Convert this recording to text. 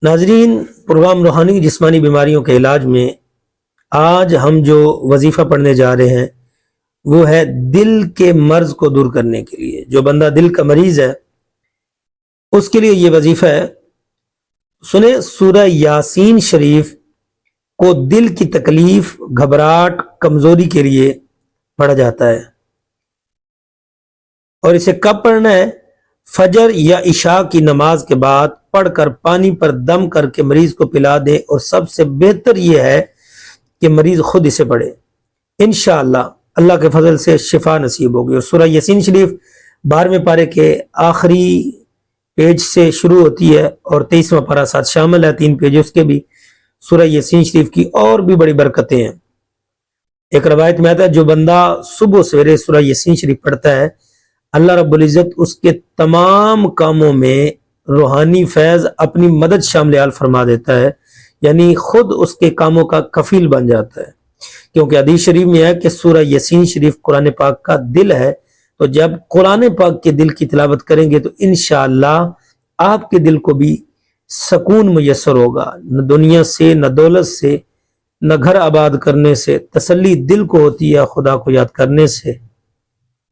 ناظرین، پروگرام روحانی جسمانی بیماریوں کے علاج میں آج ہم جو وظیفہ پڑھنے جا رہے ہیں وہ ہے دل کے مرض کو دور کرنے کے لیے۔ جو بندہ دل کا مریض ہے اس کے لیے یہ وظیفہ ہے۔ سنیں، سورہ یاسین شریف کو دل کی تکلیف، گھبراہٹ، کمزوری کے لیے پڑھا جاتا ہے، اور اسے کب پڑھنا ہے؟ فجر یا عشاء کی نماز کے بعد پڑھ کر پانی پر دم کر کے مریض کو پلا دیں، اور سب سے بہتر یہ ہے کہ مریض خود اسے پڑھے۔ انشاءاللہ اللہ کے فضل سے شفا نصیب ہوگی۔ اور سورہ یاسین شریف 12ویں پارے کے آخری پیج سے شروع ہوتی ہے اور 23واں پارہ ساتھ شامل ہے، 3 پیج اس کے بھی۔ سورہ یاسین شریف کی اور بھی بڑی برکتیں ہیں۔ ایک روایت میں آتا ہے جو بندہ صبح و سویرے سورہ یاسین شریف پڑھتا ہے، اللہ رب العزت اس کے تمام کاموں میں روحانی فیض اپنی مدد شامل فرما دیتا ہے، یعنی خود اس کے کاموں کا کفیل بن جاتا ہے۔ کیونکہ حدیث شریف میں ہے کہ سورہ یاسین شریف قرآن پاک کا دل ہے، تو جب قرآن پاک کے دل کی تلاوت کریں گے تو انشاءاللہ آپ کے دل کو بھی سکون میسر ہوگا، نہ دنیا سے، نہ دولت سے، نہ گھر آباد کرنے سے، تسلی دل کو ہوتی ہے خدا کو یاد کرنے سے۔